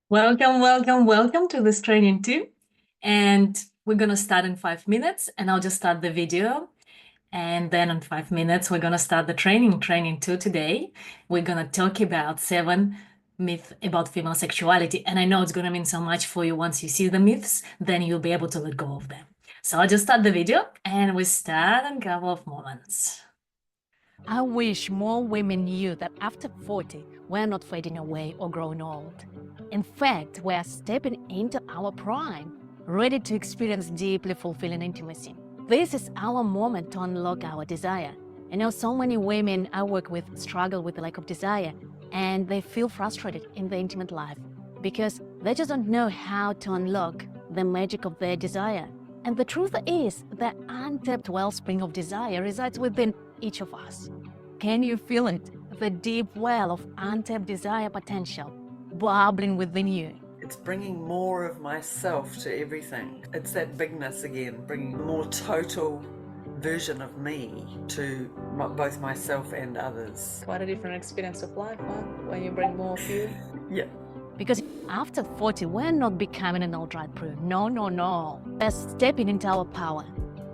Welcome to this training too. And we're going to start in 5 minutes, and I'll just start the video. And then in 5 minutes, we're going to start the training two today. We're going to talk about 7 myths about female sexuality. And I know it's going to mean so much for you once you see the myths, then you'll be able to let go of them. So I'll just start the video, and we start in a couple of moments. I wish more women knew that after 40, we're not fading away or growing old. In fact, we're stepping into our prime, ready to experience deeply fulfilling intimacy. This is our moment to unlock our desire. I know so many women I work with struggle with the lack of desire, and they feel frustrated in their intimate life because they just don't know how to unlock the magic of their desire. And the truth is, the untapped wellspring of desire resides within each of us. Can you feel it? The deep well of untapped desire potential bubbling within you. It's bringing more of myself to everything. It's that bigness again, bringing a more total version of me to both myself and others. Quite a different experience of life, huh? When you bring more of you. Yeah. Because after 40, we're not becoming an old-dried prune. No. We're stepping into our power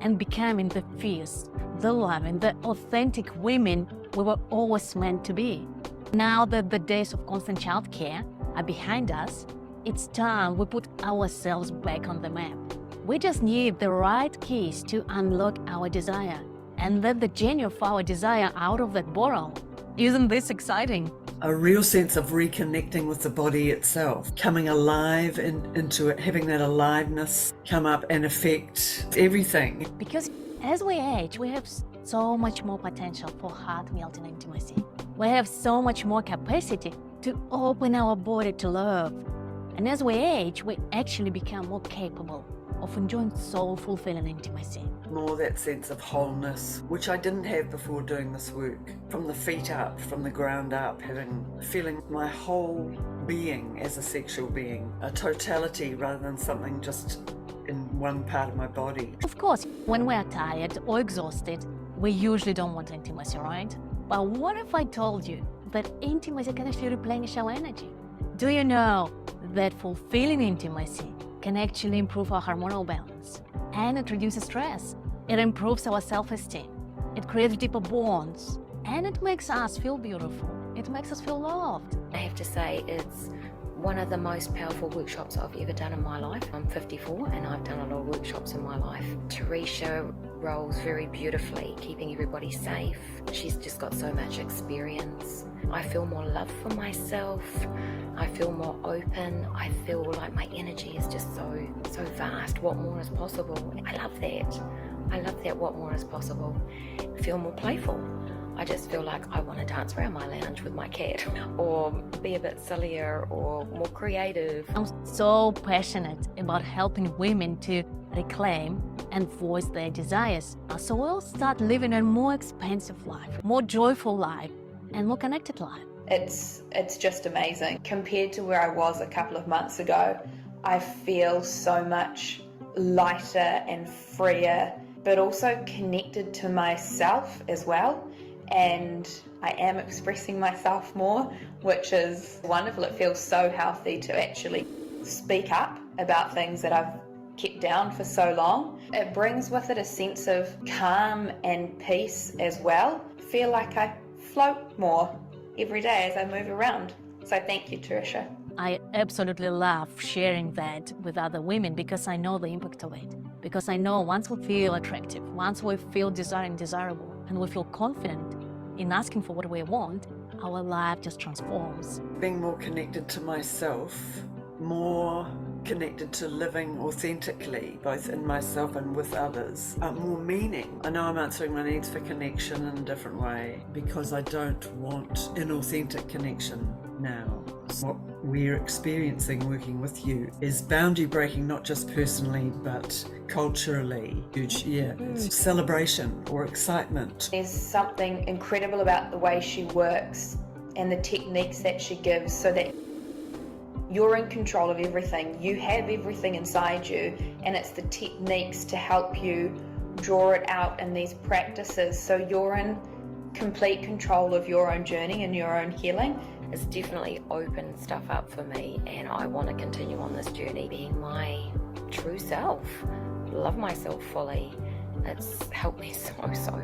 and becoming the fierce, the loving, the authentic women we were always meant to be. Now that the days of constant childcare are behind us, it's time we put ourselves back on the map. We just need the right keys to unlock our desire and let the genie of our desire out of that bottle. Isn't this exciting? A real sense of reconnecting with the body itself, coming alive into it, having that aliveness come up and affect everything. Because as we age, we have so much more potential for heart-melting intimacy. We have so much more capacity to open our body to love. And as we age, we actually become more capable of enjoying soul-fulfilling intimacy. More that sense of wholeness, which I didn't have before doing this work. From the feet up, from the ground up, feeling my whole being as a sexual being, a totality rather than something just in one part of my body. Of course, when we're tired or exhausted, we usually don't want intimacy, right? But what if I told you that intimacy can actually replenish our energy? Do you know that fulfilling intimacy can actually improve our hormonal balance? And it reduces stress. It improves our self-esteem. It creates deeper bonds. And it makes us feel beautiful. It makes us feel loved. I have to say it's one of the most powerful workshops I've ever done in my life. I'm 54 and I've done a lot of workshops in my life. Teresa rolls very beautifully, keeping everybody safe. She's just got so much experience. I feel more love for myself. I feel more open. I feel like my energy is just so vast. What more is possible? I love that. I love that what more is possible. I feel more playful. I just feel like I want to dance around my lounge with my cat or be a bit sillier or more creative. I'm so passionate about helping women to reclaim and voice their desires. So we'll start living a more expansive life, more joyful life, and more connected life. It's just amazing. Compared to where I was a couple of months ago, I feel so much lighter and freer, but also connected to myself as well. And I am expressing myself more, which is wonderful. It feels so healthy to actually speak up about things that I've kept down for so long. It brings with it a sense of calm and peace as well. I feel like I float more every day as I move around. So thank you, Teresa. I absolutely love sharing that with other women because I know the impact of it. Because I know once we feel attractive, once we feel desiring, desirable, and we feel confident in asking for what we want, our life just transforms. Being more connected to myself, more connected to living authentically, both in myself and with others. More meaning. I know I'm answering my needs for connection in a different way because I don't want inauthentic connection now. What we're experiencing working with you is boundary breaking, not just personally but culturally. Huge, it's celebration or excitement. There's something incredible about the way she works and the techniques that she gives so that you're in control of everything. You have everything inside you, and it's the techniques to help you draw it out in these practices so you're in complete control of your own journey and your own healing. it's definitely opened stuff up for me, and I want to continue on this journey being my true self, love myself fully. It's helped me so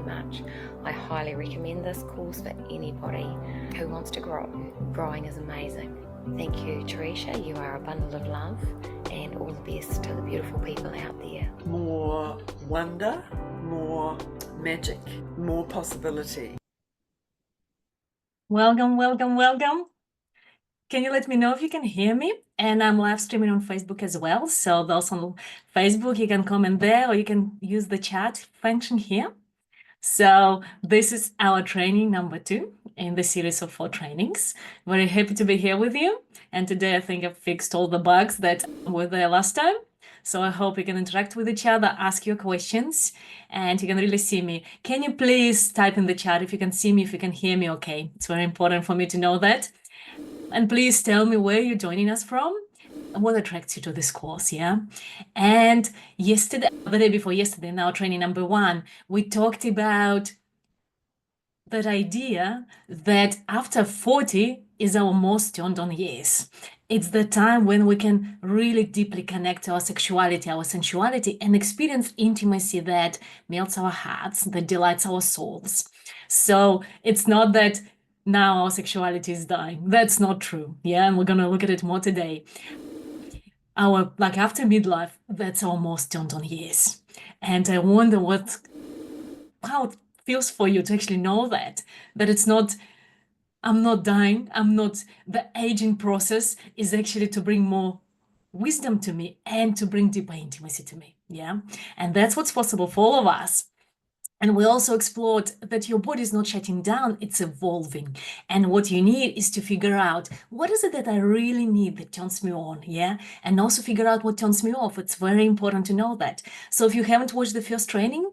much. I highly recommend this course for anybody who wants to grow. Growing is amazing. Thank you, Teresa. You are a bundle of love, and all the best to the beautiful people out there. More wonder, more magic, more possibility. Welcome, welcome, welcome. Can you let me know if you can hear me? And I'm live streaming on Facebook as well. So those on Facebook, you can comment there, or you can use the chat function here. So this is our training number 2 in the series of 4 trainings. Very happy to be here with you. And today I think I've fixed all the bugs that were there last time. So I hope you can interact with each other, ask your questions, and you can really see me. Can you please type in the chat if you can see me, if you can hear me okay? It's very important for me to know that. And please tell me where you're joining us from and what attracts you to this course, yeah? And yesterday, the day before yesterday, in our training number 1, we talked about that idea that after 40 is our most turned on years. It's the time when we can really deeply connect to our sexuality, our sensuality, and experience intimacy that melts our hearts, that delights our souls. So it's not that now our sexuality is dying. That's not true. Yeah, and we're gonna look at it more today. Our, like after midlife, that's our most turned on years. And I wonder how it feels for you to actually know that it's not, I'm not dying, the aging process is actually to bring more wisdom to me and to bring deeper intimacy to me. Yeah. And that's what's possible for all of us. And we also explored that your body is not shutting down, it's evolving. And what you need is to figure out, what is it that I really need that turns me on, yeah? And also figure out what turns me off. It's very important to know that. So if you haven't watched the first training,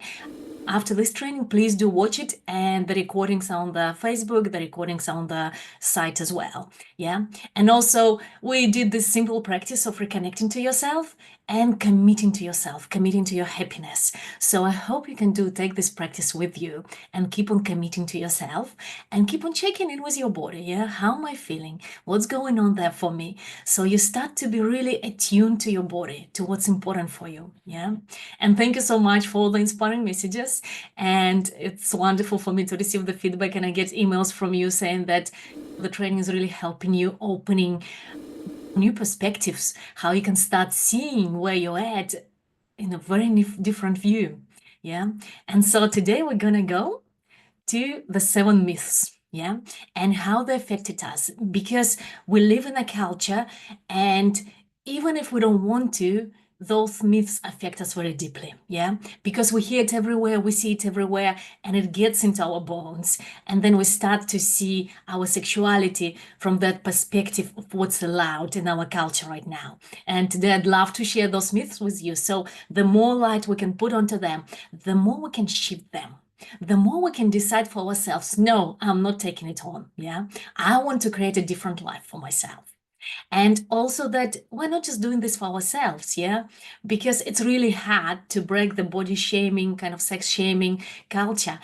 after this training, please do watch it, and the recordings on the Facebook, the recordings on the site as well, yeah? And also, we did this simple practice of reconnecting to yourself and committing to yourself, committing to your happiness. So I hope you can take this practice with you and keep on committing to yourself and keep on checking in with your body, yeah? How am I feeling? What's going on there for me? So you start to be really attuned to your body, to what's important for you, yeah? And thank you so much for all the inspiring messages. And it's wonderful for me to receive the feedback, and I get emails from you saying that the training is really helping you, opening new perspectives, how you can start seeing where you're at in a very different view. Yeah. And so today we're going to go to the 7 myths. Yeah. And how they affected us, because we live in a culture, and even if we don't want to, those myths affect us very deeply, yeah? Because we hear it everywhere, we see it everywhere, and it gets into our bones. And then we start to see our sexuality from that perspective of what's allowed in our culture right now. And today I'd love to share those myths with you. So the more light we can put onto them, the more we can shift them. The more we can decide for ourselves, no, I'm not taking it on, yeah? I want to create a different life for myself. And also that we're not just doing this for ourselves, yeah? Because it's really hard to break the body shaming, kind of sex shaming culture.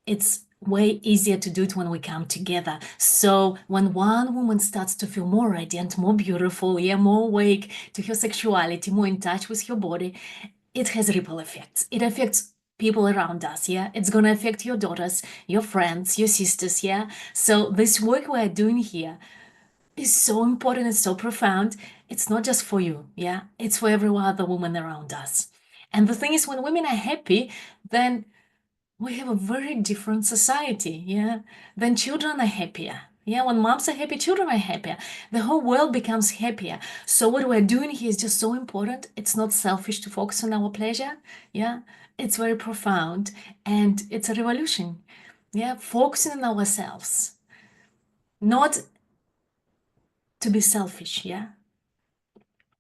It's way easier to do it when we come together. So when one woman starts to feel more radiant, more beautiful, yeah, more awake to her sexuality, more in touch with her body, it has ripple effects. It affects people around us, yeah? It's gonna affect your daughters, your friends, your sisters, yeah? So this work we're doing here is so important and so profound. It's not just for you, yeah? It's for every other woman around us. And the thing is, when women are happy, then we have a very different society, yeah? Then children are happier. Yeah, when moms are happy, children are happier. The whole world becomes happier. So what we're doing here is just so important. It's not selfish to focus on our pleasure, yeah? It's very profound, and it's a revolution, yeah? Focusing on ourselves, not to be selfish, yeah?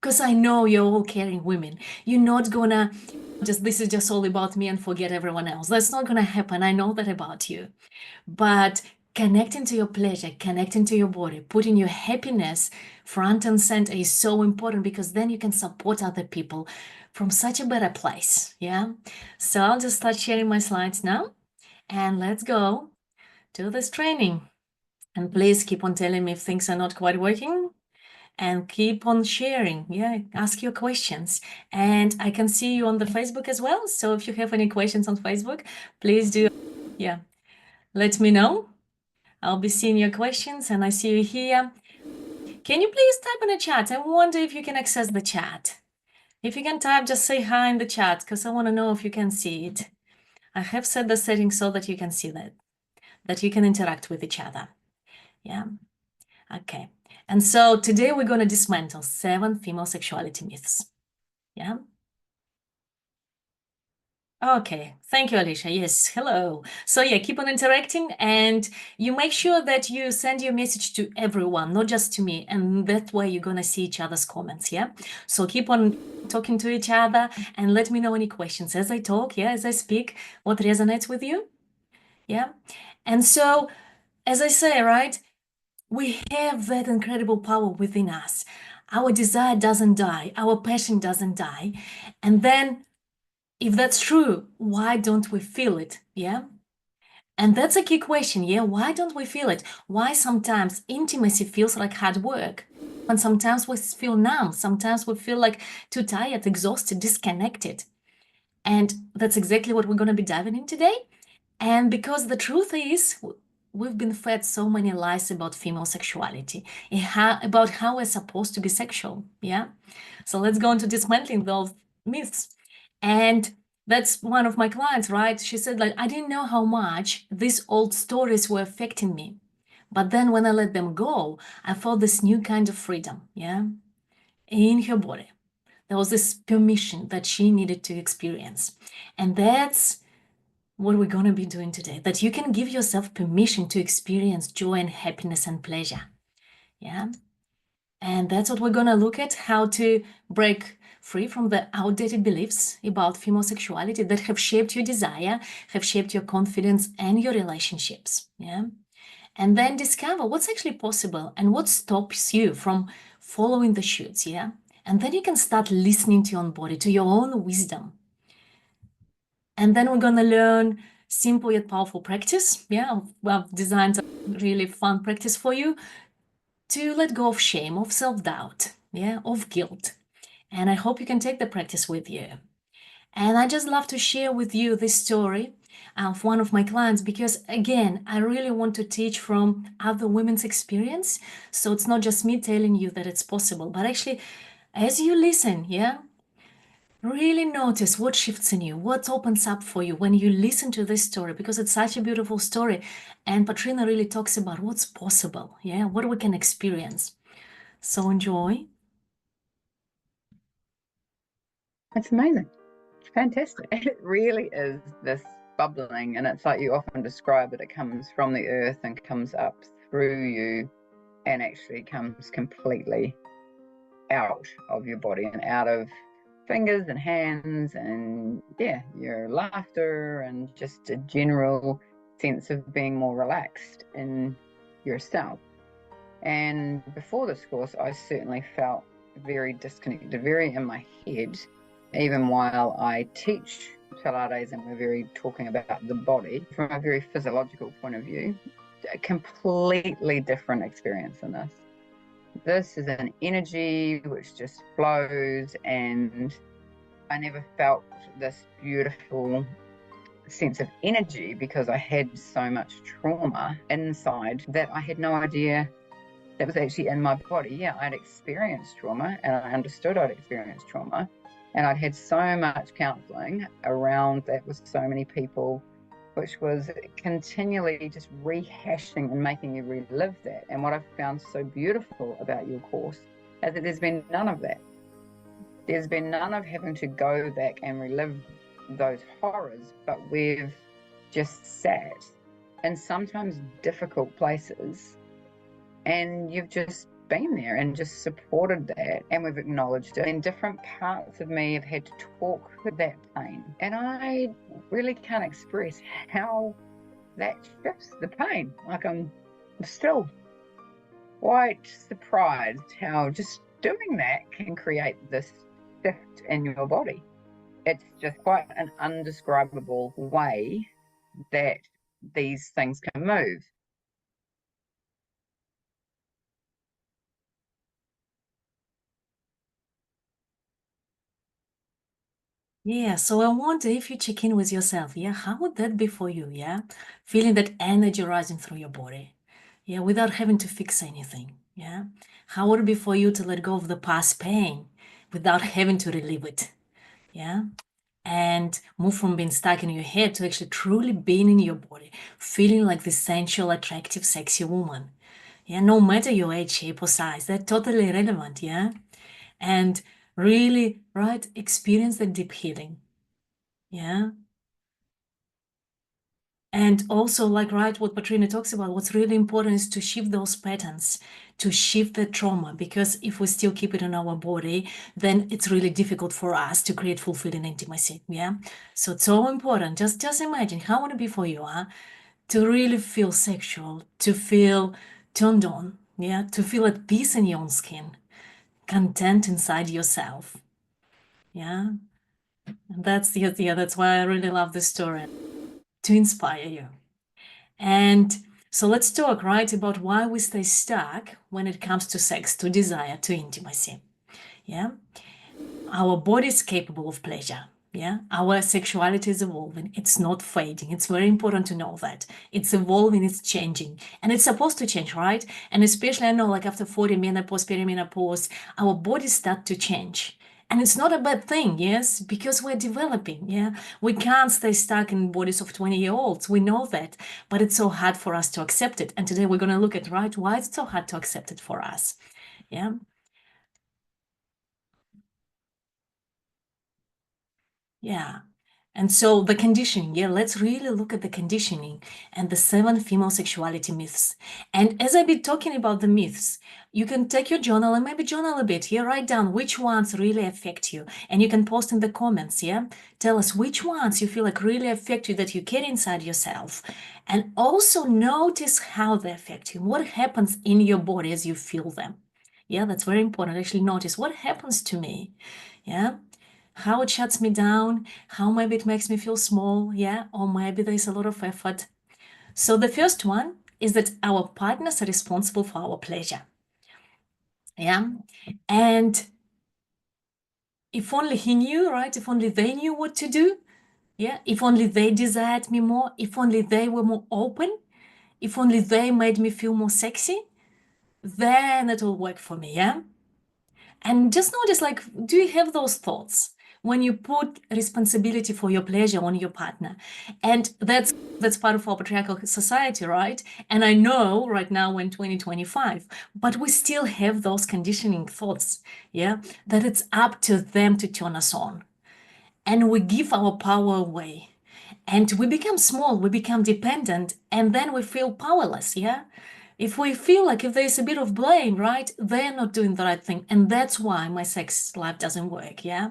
Because I know you're all caring women. You're not gonna this is just all about me and forget everyone else. That's not gonna happen. I know that about you. But connecting to your pleasure, connecting to your body, putting your happiness front and center is so important, because then you can support other people from such a better place. Yeah. So I'll just start sharing my slides now, and let's go to this training. And please keep on telling me if things are not quite working, and keep on sharing. Yeah, ask your questions. And I can see you on the Facebook as well. So if you have any questions on Facebook, please do. Yeah, let me know. I'll be seeing your questions, and I see you here. Can you please type in the chat? I wonder if you can access the chat. If you can type, just say hi in the chat, because I want to know if you can see it. I have set the settings so that you can see that you can interact with each other. Yeah. Okay. And so today we're going to dismantle 7 female sexuality myths. Yeah. Okay, thank you, Alicia. Yes, hello. So yeah, keep on interacting, and you make sure that you send your message to everyone, not just to me, and that way you're gonna see each other's comments, yeah? So keep on talking to each other and let me know any questions as I talk, yeah, as I speak, what resonates with you, yeah? And so, as I say, right, we have that incredible power within us. Our desire doesn't die, our passion doesn't die, and then if that's true, why don't we feel it? Yeah. And that's a key question. Yeah. Why don't we feel it? Why sometimes intimacy feels like hard work? And sometimes we feel numb. Sometimes we feel like too tired, exhausted, disconnected. And that's exactly what we're going to be diving in today. And because the truth is, we've been fed so many lies about female sexuality, about how we're supposed to be sexual. Yeah. So let's go into dismantling those myths. And that's one of my clients, right? She said, like, I didn't know how much these old stories were affecting me. But then when I let them go, I felt this new kind of freedom, yeah, in her body. There was this permission that she needed to experience. And that's what we're going to be doing today, that you can give yourself permission to experience joy and happiness and pleasure. Yeah. And that's what we're going to look at, how to break free from the outdated beliefs about female sexuality that have shaped your desire, have shaped your confidence and your relationships. Yeah. And then discover what's actually possible and what stops you from following the shoots. Yeah. And then you can start listening to your own body, to your own wisdom. And then we're going to learn simple yet powerful practice. Yeah, I've designed a really fun practice for you to let go of shame, of self-doubt, yeah, of guilt. And I hope you can take the practice with you. And I just love to share with you this story of one of my clients because, again, I really want to teach from other women's experience. So it's not just me telling you that it's possible, but actually, as you listen, yeah, really notice what shifts in you, what opens up for you when you listen to this story, because it's such a beautiful story. And Patrina really talks about what's possible, yeah, what we can experience. So enjoy. It's amazing. It's fantastic. It really is this bubbling, and it's like you often describe it, it comes from the earth and comes up through you and actually comes completely out of your body and out of fingers and hands and yeah, your laughter and just a general sense of being more relaxed in yourself. And before this course, I certainly felt very disconnected, very in my head, even while I teach Pilates and we're very talking about the body from a very physiological point of view. A completely different experience in this. This is an energy which just flows, and I never felt this beautiful sense of energy because I had so much trauma inside that I had no idea that was actually in my body. Yeah, I'd experienced trauma and I understood I'd experienced trauma, and I'd had so much counseling around that with so many people, which was continually just rehashing and making you relive that. And what I've found so beautiful about your course is that there's been none of that. There's been none of having to go back and relive those horrors, but we've just sat in sometimes difficult places and you've just been there and just supported that, and we've acknowledged it. And different parts of me have had to talk with that pain, and I really can't express how that shifts the pain. Like, I'm still quite surprised how just doing that can create this shift in your body. It's just quite an undescribable way that these things can move. Yeah, so I wonder if you check in with yourself, yeah, how would that be for you, yeah? Feeling that energy rising through your body, yeah, without having to fix anything, yeah? How would it be for you to let go of the past pain without having to relive it, yeah? And move from being stuck in your head to actually truly being in your body, feeling like the sensual, attractive, sexy woman, yeah? No matter your age, shape, or size, they're totally irrelevant, yeah? And really, right, experience the deep healing. Yeah. And also, like, right, what Patrina talks about, what's really important is to shift those patterns, to shift the trauma, because if we still keep it in our body, then it's really difficult for us to create fulfilling intimacy. Yeah. So it's so important. Just imagine how would it be for you, huh? To really feel sexual, to feel turned on, yeah, to feel at peace in your own skin, content inside yourself. Yeah. And that's why I really love this story, to inspire you. And so let's talk, right, about why we stay stuck when it comes to sex, to desire, to intimacy. Yeah. Our body is capable of pleasure. Yeah. Our sexuality is evolving. It's not fading. It's very important to know that. It's evolving, it's changing. And it's supposed to change, right? And especially, I know, like after 40, menopause, perimenopause, our bodies start to change. And it's not a bad thing, yes, because we're developing, yeah. We can't stay stuck in bodies of 20-year-olds. We know that, but it's so hard for us to accept it. And today we're going to look at, right, why it's so hard to accept it for us, yeah. Yeah. And so the conditioning, yeah, let's really look at the conditioning and the 7 female sexuality myths. And as I've been talking about the myths, you can take your journal and maybe journal a bit, yeah, write down which ones really affect you. And you can post in the comments, yeah, tell us which ones you feel like really affect you, that you carry inside yourself. And also notice how they affect you, what happens in your body as you feel them. Yeah, that's very important. Actually notice what happens to me, yeah. How it shuts me down, how maybe it makes me feel small, yeah, or maybe there's a lot of effort. So the first one is that our partners are responsible for our pleasure, yeah, and if only he knew, right, if only they knew what to do, yeah, if only they desired me more, if only they were more open, if only they made me feel more sexy, then it will work for me, yeah. And just notice, like, do you have those thoughts when you put responsibility for your pleasure on your partner? And that's part of our patriarchal society, right? And I know right now we're in 2025, but we still have those conditioning thoughts, yeah, that it's up to them to turn us on. And we give our power away. And we become small, we become dependent, and then we feel powerless, yeah? If we feel like if there's a bit of blame, right, they're not doing the right thing. And that's why my sex life doesn't work, yeah?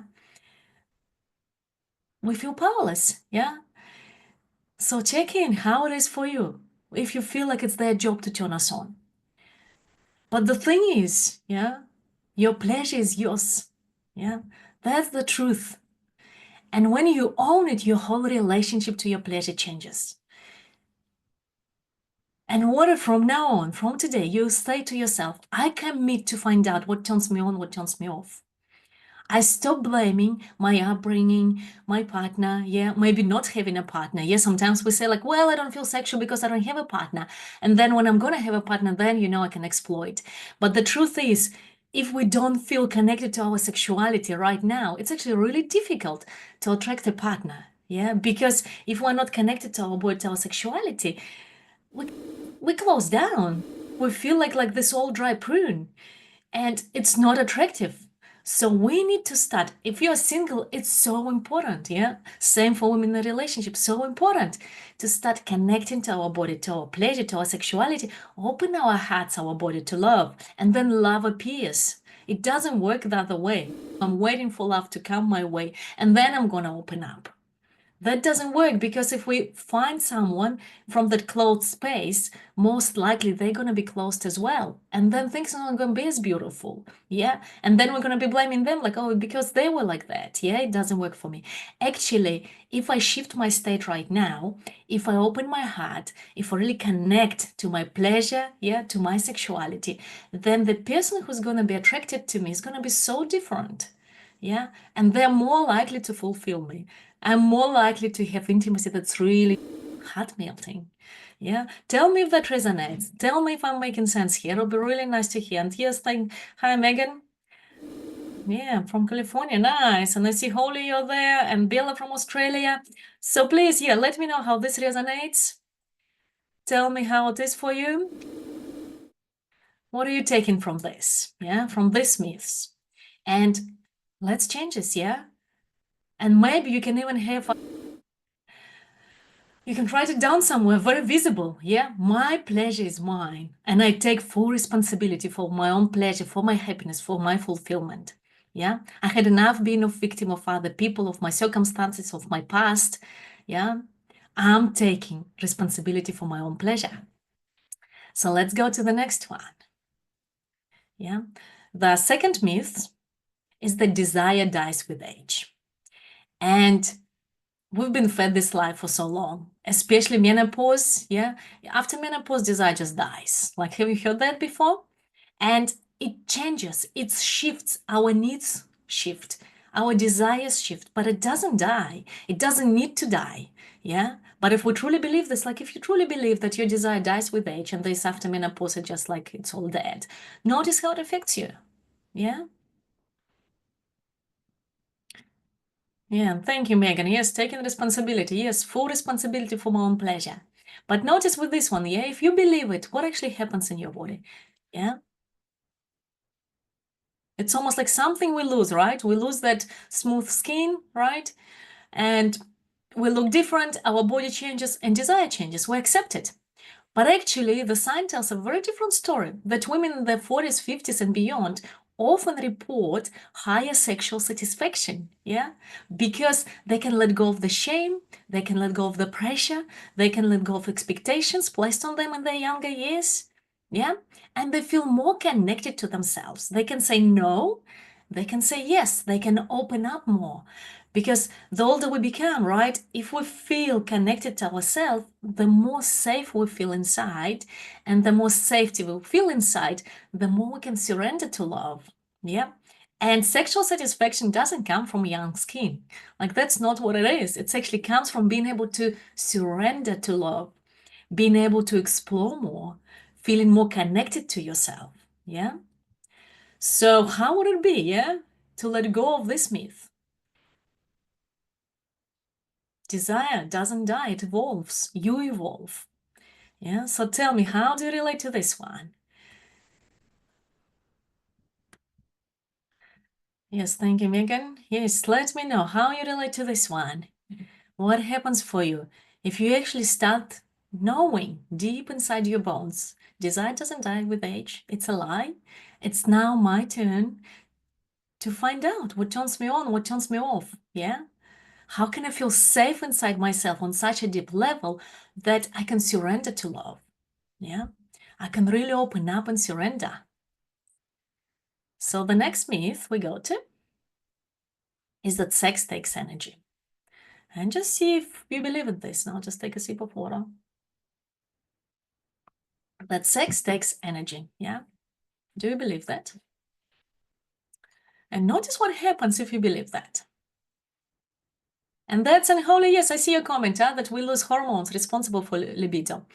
We feel powerless, yeah? So check in how it is for you if you feel like it's their job to turn us on. But the thing is, yeah, your pleasure is yours, yeah? That's the truth. And when you own it, your whole relationship to your pleasure changes. And what if from now on, from today, you say to yourself, I commit to find out what turns me on, what turns me off. I stop blaming my upbringing, my partner, yeah, maybe not having a partner. Yeah, sometimes we say like, well, I don't feel sexual because I don't have a partner. And then when I'm going to have a partner, then, you know, I can exploit. But the truth is, if we don't feel connected to our sexuality right now, it's actually really difficult to attract a partner. Yeah, because if we're not connected to our body, to our sexuality, we close down. We feel like this old dry prune, and it's not attractive. So we need to start. If you're single, it's so important, yeah? Same for women in a relationship, so important to start connecting to our body, to our pleasure, to our sexuality, open our hearts, our body to love, and then love appears. It doesn't work the other way. I'm waiting for love to come my way, and then I'm gonna open up. That doesn't work, because if we find someone from that closed space, most likely they're going to be closed as well. And then things are not going to be as beautiful. Yeah. And then we're going to be blaming them like, oh, because they were like that. Yeah. It doesn't work for me. Actually, if I shift my state right now, if I open my heart, if I really connect to my pleasure, yeah, to my sexuality, then the person who's going to be attracted to me is going to be so different. Yeah. And they're more likely to fulfill me. I'm more likely to have intimacy that's really heart melting. Yeah. Tell me if that resonates. Tell me if I'm making sense here. It'll be really nice to hear. And here's thing. Hi, Megan. Yeah, from California. Nice. And I see Holly, you're there, and Bella from Australia. So please, yeah, let me know how this resonates. Tell me how it is for you. What are you taking from this? Yeah, from these myths. And let's change this, yeah? And maybe you can even have, you can write it down somewhere, very visible, yeah? My pleasure is mine. And I take full responsibility for my own pleasure, for my happiness, for my fulfillment. Yeah, I had enough being a victim of other people, of my circumstances, of my past. Yeah, I'm taking responsibility for my own pleasure. So let's go to the next one. Yeah, the second myth is that desire dies with age. And we've been fed this lie for so long, especially menopause. Yeah, after menopause, desire just dies. Like, have you heard that before? And it changes, it shifts, our needs shift, our desires shift, but it doesn't die. It doesn't need to die. Yeah. But if we truly believe this, like if you truly believe that your desire dies with age and this after menopause, it's just like it's all dead, notice how it affects you. Yeah. Yeah, thank you, Megan. Yes, taking responsibility. Yes, full responsibility for my own pleasure. But notice with this one, yeah, if you believe it, what actually happens in your body? Yeah. It's almost like something we lose, right? We lose that smooth skin, right? And we look different, our body changes, and desire changes. We accept it. But actually, the sign tells a very different story, that women in their 40s, 50s, and beyond often report higher sexual satisfaction, yeah? Because they can let go of the shame, they can let go of the pressure, they can let go of expectations placed on them in their younger years, yeah? And they feel more connected to themselves. They can say no, they can say yes, they can open up more. Because the older we become, right, if we feel connected to ourselves, the more safe we feel inside, and the more safety we feel inside, the more we can surrender to love. Yeah. And sexual satisfaction doesn't come from young skin. Like, that's not what it is. It actually comes from being able to surrender to love, being able to explore more, feeling more connected to yourself. Yeah. So, how would it be, yeah, to let go of this myth? Desire doesn't die, it evolves. You evolve. Yeah, so tell me, how do you relate to this one? Yes, thank you, Megan. Yes, let me know how you relate to this one. What happens for you if you actually start knowing deep inside your bones, desire doesn't die with age, it's a lie. It's now my turn to find out what turns me on, what turns me off. Yeah. How can I feel safe inside myself on such a deep level that I can surrender to love? Yeah, I can really open up and surrender. So the next myth we go to is that sex takes energy. And just see if you believe in this. Now just take a sip of water. That sex takes energy, yeah? Do you believe that? And notice what happens if you believe that. And that's unholy. Yes, I see your comment, that we lose hormones responsible for libido.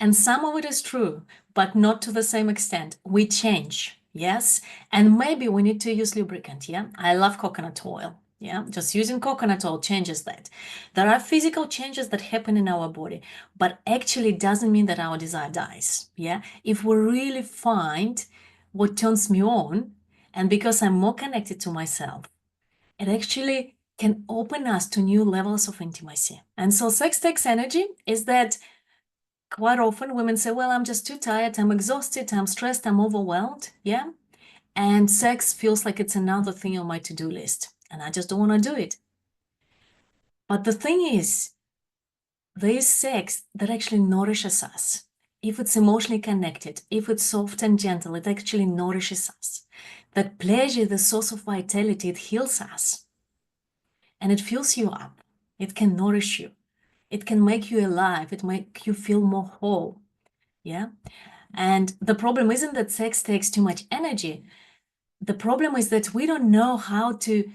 And some of it is true, but not to the same extent. We change, yes? And maybe we need to use lubricant, yeah? I love coconut oil, yeah? Just using coconut oil changes that. There are physical changes that happen in our body, but actually doesn't mean that our desire dies, yeah? If we really find what turns me on, and because I'm more connected to myself, it actually can open us to new levels of intimacy. And so sex takes energy is that quite often women say, well, I'm just too tired, I'm exhausted, I'm stressed, I'm overwhelmed, yeah? And sex feels like it's another thing on my to-do list, and I just don't want to do it. But the thing is, there is sex that actually nourishes us. If it's emotionally connected, if it's soft and gentle, it actually nourishes us. That pleasure, the source of vitality, it heals us. And it fills you up. It can nourish you. It can make you alive. It make you feel more whole. Yeah. And the problem isn't that sex takes too much energy. the problem is that we don't know how to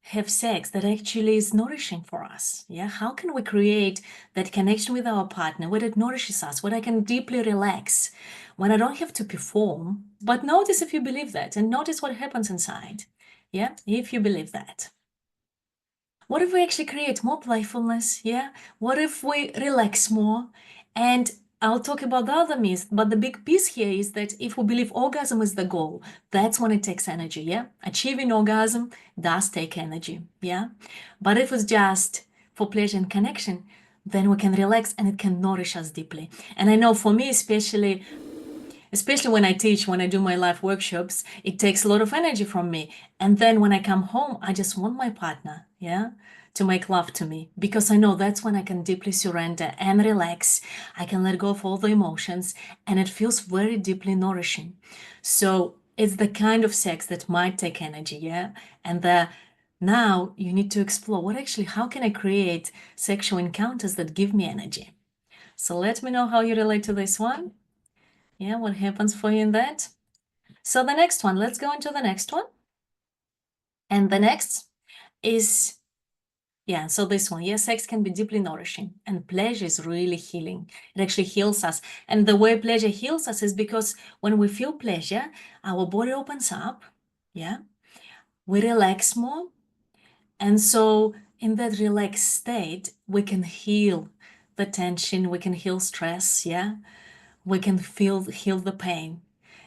have sex that actually is nourishing for us. Yeah, how can we create that connection with our partner where it nourishes us, where I can deeply relax, when I don't have to perform? But notice if you believe that, and notice what happens inside. Yeah, if you believe that. What if we actually create more playfulness? Yeah, what if we relax more? And I'll talk about the other myth, but the big piece here is that if we believe orgasm is the goal, that's when it takes energy, yeah? Achieving orgasm does take energy, yeah? But if it's just for pleasure and connection, then we can relax and it can nourish us deeply. And I know for me, especially when I teach, when I do my live workshops, it takes a lot of energy from me. And then when I come home, I just want my partner, yeah, to make love to me, because I know that's when I can deeply surrender and relax. I can let go of all the emotions, and it feels very deeply nourishing. So it's the kind of sex that might take energy, yeah? And now you need to explore how can I create sexual encounters that give me energy? So let me know how you relate to this one. Yeah, what happens for you in that? So the next one, let's go into the next one. And the next is, yeah, so this one, yes, sex can be deeply nourishing and pleasure is really healing. It actually heals us. And the way pleasure heals us is because when we feel pleasure, our body opens up, yeah, we relax more. And so in that relaxed state, we can heal the tension, we can heal stress, yeah, we can heal the pain.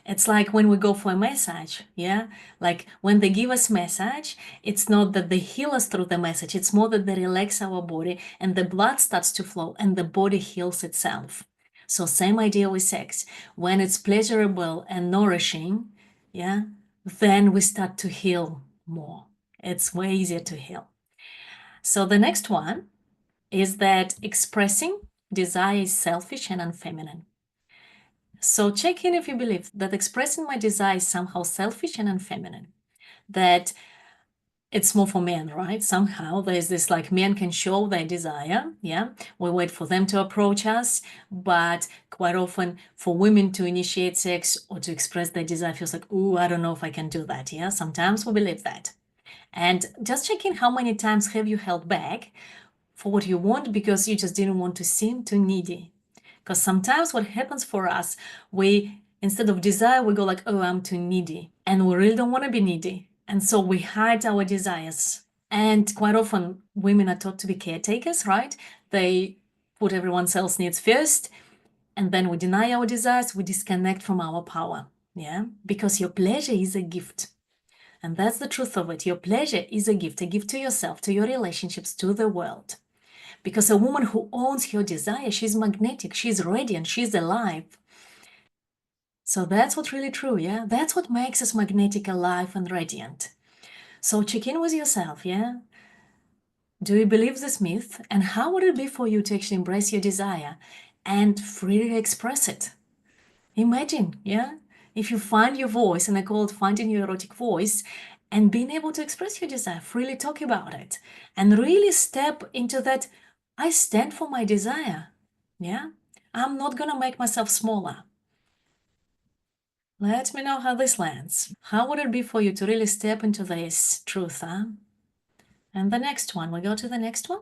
It's like when we go for a massage, yeah? Like when they give us massage, it's not that they heal us through the massage, it's more that they relax our body and the blood starts to flow and the body heals itself. So same idea with sex. When it's pleasurable and nourishing, yeah, then we start to heal more. It's way easier to heal. So the next one is that expressing desire is selfish and unfeminine. So check in if you believe that expressing my desire is somehow selfish and unfeminine, that it's more for men, right? Somehow there's this like men can show their desire, yeah? We wait for them to approach us, but quite often for women to initiate sex or to express their desire feels like, ooh, I don't know if I can do that, yeah? Sometimes we believe that. And just check in how many times have you held back for what you want because you just didn't want to seem too needy. Because sometimes what happens for us, we, instead of desire, we go like, oh, I'm too needy. And we really don't want to be needy. And so we hide our desires. And quite often women are taught to be caretakers, right? They put everyone else's needs first. And then we deny our desires, we disconnect from our power. Yeah, because your pleasure is a gift. And that's the truth of it. Your pleasure is a gift to yourself, to your relationships, to the world. Because a woman who owns her desire, she's magnetic, she's radiant, she's alive. So that's what's really true, yeah? That's what makes us magnetic, alive, and radiant. So check in with yourself, yeah? Do you believe this myth? And how would it be for you to actually embrace your desire and freely express it? Imagine, yeah? If you find your voice, and I call it finding your erotic voice, and being able to express your desire, freely talk about it, and really step into that, I stand for my desire, yeah? I'm not gonna make myself smaller. Let me know how this lands. How would it be for you to really step into this truth, huh? And the next one, we go to the next one.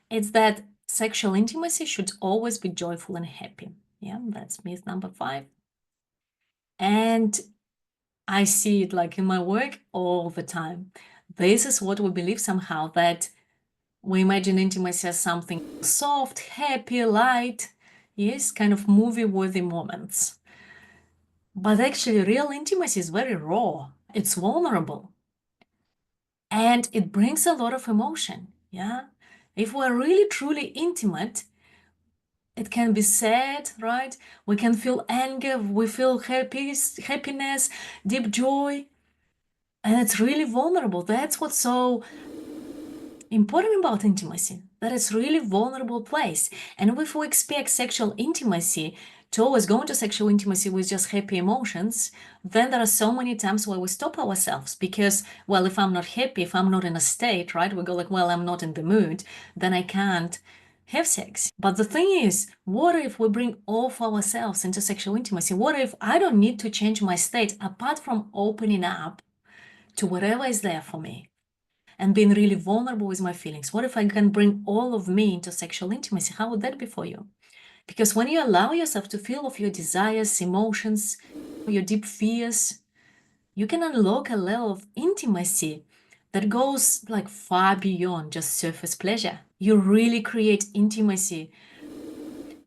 It's that sexual intimacy should always be joyful and happy. Yeah, that's myth number 5. And I see it like in my work all the time. This is what we believe somehow, that we imagine intimacy as something soft, happy, light, yes, kind of movie-worthy moments. But actually, real intimacy is very raw. It's vulnerable. And it brings a lot of emotion, yeah? If we're really truly intimate, it can be sad, right? We can feel anger, we feel happiness, deep joy. And it's really vulnerable. That's what's so important about intimacy, that it's really vulnerable place. And if we expect sexual intimacy to always go into sexual intimacy with just happy emotions, then there are so many times where we stop ourselves because, well, if I'm not happy, if I'm not in a state, right, we go like, well, I'm not in the mood, then I can't have sex. But the thing is, what if we bring all of ourselves into sexual intimacy? What if I don't need to change my state apart from opening up to whatever is there for me, and being really vulnerable with my feelings. What if I can bring all of me into sexual intimacy? How would that be for you? Because when you allow yourself to feel of your desires, emotions, your deep fears, you can unlock a level of intimacy that goes like far beyond just surface pleasure. You really create intimacy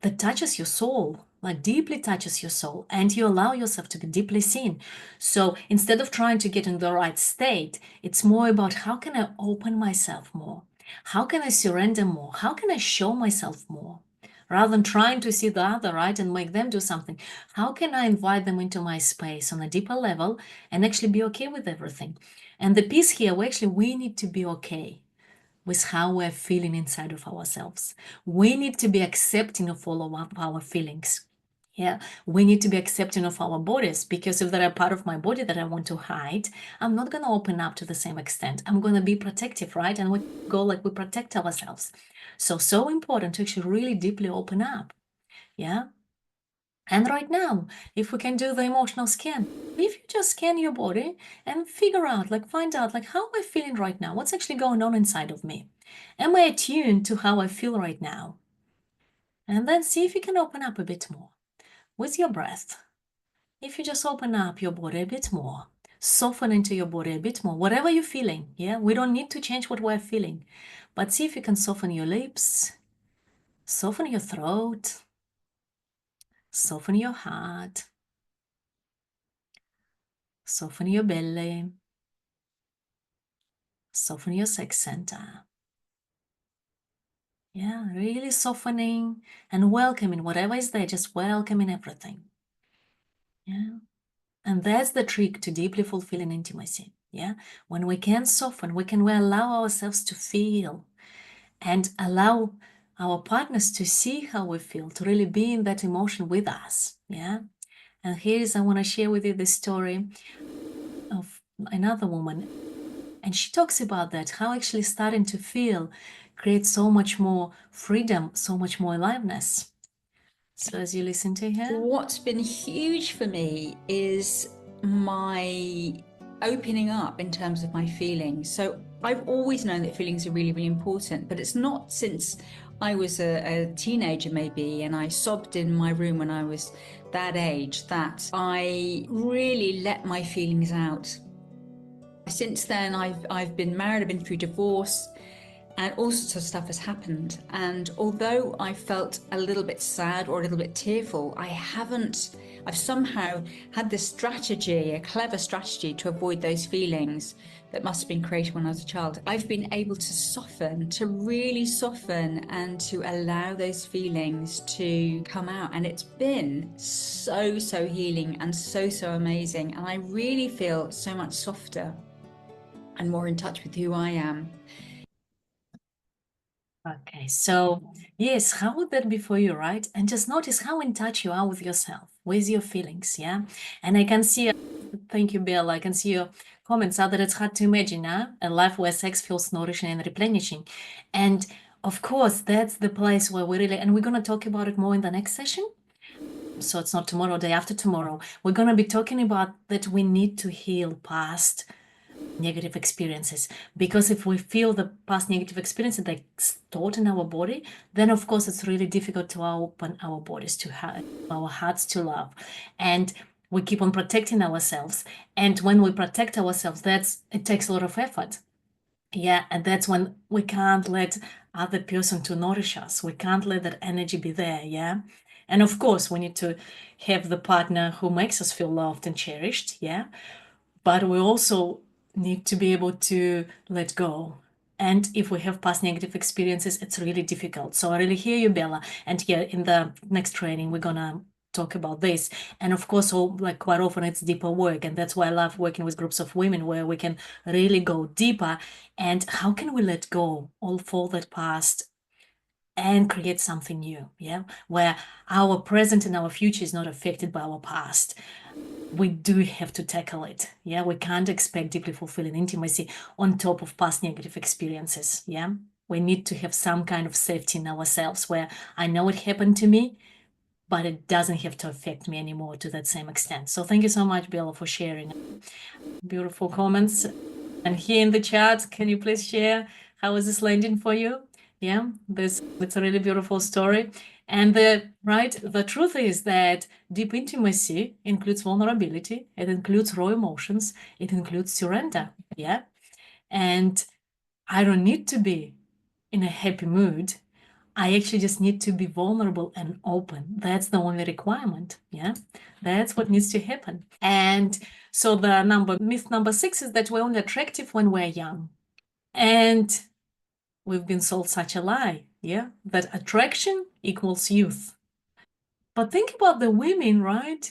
that touches your soul, like deeply touches your soul, and you allow yourself to be deeply seen. So instead of trying to get in the right state, it's more about how can I open myself more? How can I surrender more? How can I show myself more? Rather than trying to see the other, right, and make them do something, how can I invite them into my space on a deeper level and actually be okay with everything? And the piece here, we need to be okay with how we're feeling inside of ourselves. We need to be accepting of all of our feelings. Yeah, we need to be accepting of our bodies, because if there are part of my body that I want to hide, I'm not going to open up to the same extent. I'm going to be protective, right? And we go like we protect ourselves. So important to actually really deeply open up. Yeah. And right now, if we can do the emotional scan, if you just scan your body and figure out, like find out, like how am I feeling right now? What's actually going on inside of me? Am I attuned to how I feel right now? And then see if you can open up a bit more with your breath. If you just open up your body a bit more, soften into your body a bit more, whatever you're feeling. Yeah, we don't need to change what we're feeling, but see if you can soften your lips, soften your throat, soften your heart, soften your belly, soften your sex center. Yeah, really softening and welcoming whatever is there, just welcoming everything. Yeah. And that's the trick to deeply fulfilling intimacy. Yeah. When we can soften, we allow ourselves to feel and allow our partners to see how we feel, to really be in that emotion with us. Yeah. And I want to share with you the story of another woman. And she talks about that, how actually starting to feel creates so much more freedom, so much more aliveness. So as you listen to her. What's been huge for me is my opening up in terms of my feelings. So I've always known that feelings are really, really important, but it's not since I was a teenager maybe, and I sobbed in my room when I was that age, that I really let my feelings out. Since then, I've been married, I've been through divorce, and all sorts of stuff has happened. And although I felt a little bit sad or a little bit tearful, I've somehow had this strategy, a clever strategy to avoid those feelings that must have been created when I was a child. I've been able to soften, to really soften, and to allow those feelings to come out. And it's been so, so healing and so, so amazing. And I really feel so much softer and more in touch with who I am. Okay, so yes, how would that be for you, right? And just notice how in touch you are with yourself, with your feelings, yeah? And I can see, thank you, Bill, I can see your comments are that it's hard to imagine, a life where sex feels nourishing and replenishing. And of course, that's the place where we really, and we're going to talk about it more in the next session. So it's not tomorrow, day after tomorrow. We're going to be talking about that we need to heal past negative experiences, because if we feel the past negative experiences that stored in our body, then of course it's really difficult to open our bodies to our hearts to love, and we keep on protecting ourselves. And when we protect ourselves, it takes a lot of effort. Yeah, and that's when we can't let other person to nourish us. We can't let that energy be there. Yeah. And of course we need to have the partner who makes us feel loved and cherished. Yeah. But we also need to be able to let go. And if we have past negative experiences, it's really difficult. So I really hear you, Bella. And here in the next training, we're gonna talk about this. And of course, quite often it's deeper work. And that's why I love working with groups of women, where we can really go deeper. And how can we let go all for that past and create something new? Yeah, where our present and our future is not affected by our past. We do have to tackle it. Yeah, we can't expect deeply fulfilling intimacy on top of past negative experiences. Yeah, we need to have some kind of safety in ourselves, where I know it happened to me, but it doesn't have to affect me anymore to that same extent. So thank you so much, Bella, for sharing. Beautiful comments. And here in the chat, can you please share how is this landing for you? Yeah, it's a really beautiful story. And the truth is that deep intimacy includes vulnerability, it includes raw emotions, it includes surrender. Yeah. And I don't need to be in a happy mood. I actually just need to be vulnerable and open. That's the only requirement. Yeah. That's what needs to happen. And so the myth number 6 is that we're only attractive when we're young. And we've been sold such a lie, yeah, that attraction equals youth. But think about the women, right,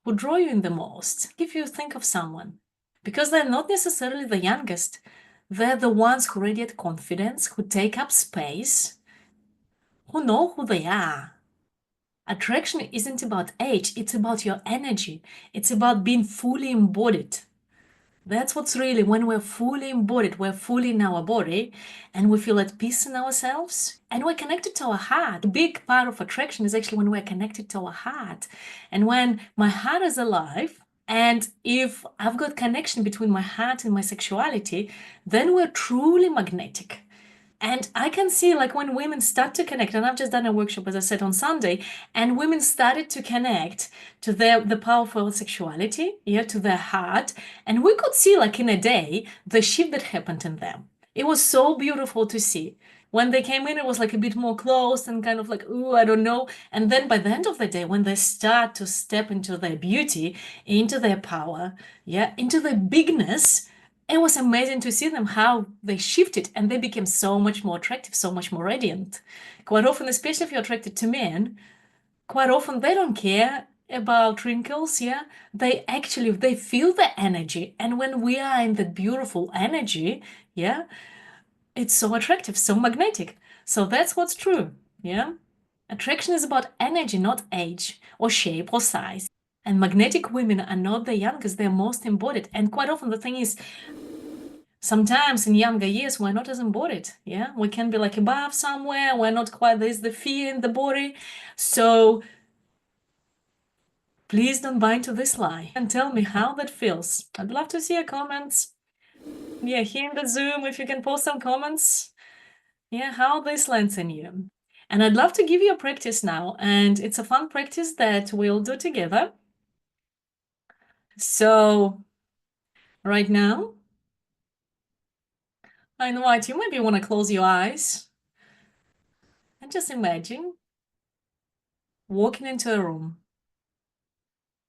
who draw you in the most. If you think of someone, because they're not necessarily the youngest, they're the ones who radiate confidence, who take up space, who know who they are. Attraction isn't about age, it's about your energy. It's about being fully embodied. That's what's really, when we're fully embodied, we're fully in our body and we feel at peace in ourselves and we're connected to our heart. A big part of attraction is actually when we're connected to our heart. And when my heart is alive, and if I've got connection between my heart and my sexuality, then we're truly magnetic. And I can see, like, when women start to connect, and I've just done a workshop, as I said, on Sunday, and women started to connect to the powerful sexuality, yeah, to their heart, and we could see, like, in a day, the shift that happened in them. It was so beautiful to see. When they came in, it was like a bit more closed and kind of like, ooh, I don't know. And then by the end of the day, when they start to step into their beauty, into their power, yeah, into their bigness, it was amazing to see them, how they shifted and they became so much more attractive, so much more radiant. Quite often, especially if you're attracted to men, quite often they don't care about wrinkles, yeah? They feel the energy. And when we are in that beautiful energy, yeah, it's so attractive, so magnetic. So that's what's true, yeah? Attraction is about energy, not age or shape or size. And magnetic women are not the youngest, they're most embodied. And quite often the thing is, sometimes in younger years, we're not as embodied. Yeah, we can be like above somewhere. We're not quite, there's the fear in the body. So please don't buy into this lie and tell me how that feels. I'd love to see your comments. Yeah, here in the Zoom, if you can post some comments. Yeah, how this lands in you. And I'd love to give you a practice now. And it's a fun practice that we'll do together. So right now, I invite you, maybe you want to close your eyes and just imagine walking into a room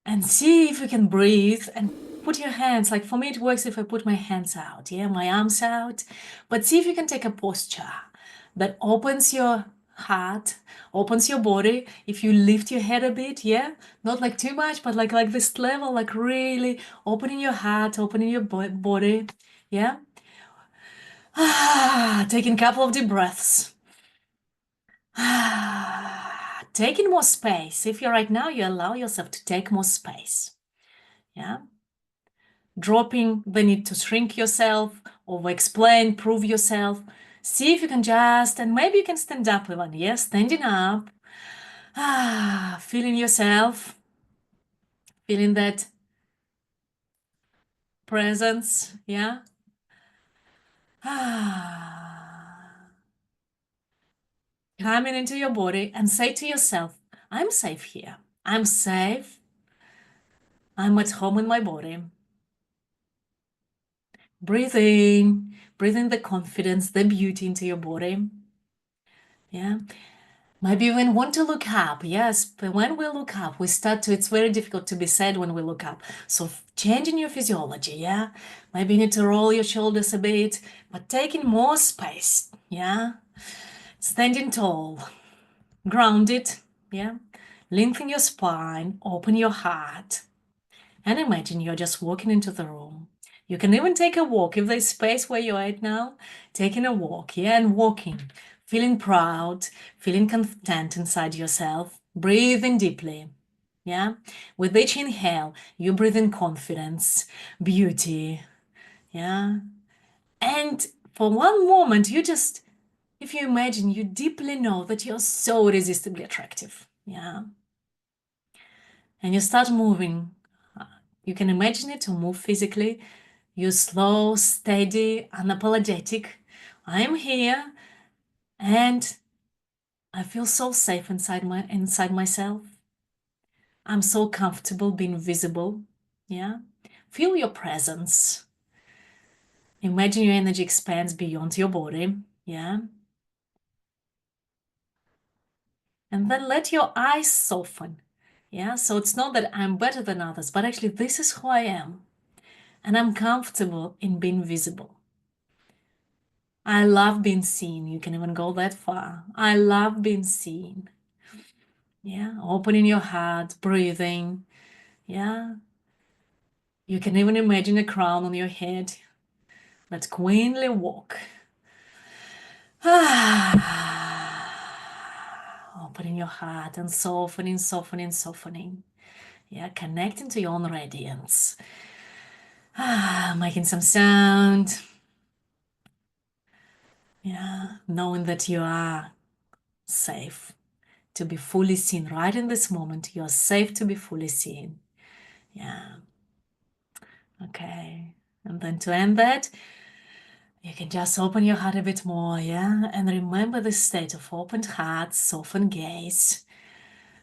and see if you can breathe and put your hands, like for me, it works if I put my hands out, yeah, my arms out, but see if you can take a posture that opens your heart, opens your body. If you lift your head a bit, yeah, not like too much, but like this level, like really opening your heart, opening your body, yeah. Taking a couple of deep breaths. Taking more space. If you're right now, you allow yourself to take more space. Yeah. Dropping the need to shrink yourself, over explain, prove yourself. See if you can just, and maybe you can stand up even. Yes, standing up. Feeling yourself. Feeling that presence. Yeah. Coming into your body and say to yourself, I'm safe here. I'm safe. I'm at home in my body. Breathe in the confidence, the beauty into your body. Yeah. Maybe even want to look up. Yes, but when we look up, it's very difficult to be sad when we look up. So changing your physiology, yeah? Maybe you need to roll your shoulders a bit, but taking more space, yeah? Standing tall, grounded, yeah? Lengthen your spine, open your heart, and imagine you're just walking into the room. You can even take a walk if there's space where you're at now. Taking a walk, yeah, and walking, feeling proud, feeling content inside yourself, breathing deeply, yeah. With each inhale, you breathe in confidence, beauty, yeah. And for one moment, if you imagine, you deeply know that you're so irresistibly attractive. Yeah. And you start moving. You can imagine it to move physically. You're slow, steady, unapologetic. I'm here and I feel so safe inside myself. I'm so comfortable being visible. Yeah. Feel your presence. Imagine your energy expands beyond your body. Yeah. And then let your eyes soften. Yeah. So it's not that I'm better than others, but actually this is who I am. And I'm comfortable in being visible. I love being seen. You can even go that far. I love being seen. Yeah. Opening your heart, breathing. Yeah. You can even imagine a crown on your head. That queenly walk. Opening your heart and softening, softening, softening. Yeah, connecting to your own radiance. Making some sound. Yeah, knowing that you are safe to be fully seen right in this moment. You're safe to be fully seen. Yeah. Okay. And then to end that, you can just open your heart a bit more, yeah? And remember the state of opened heart, softened gaze,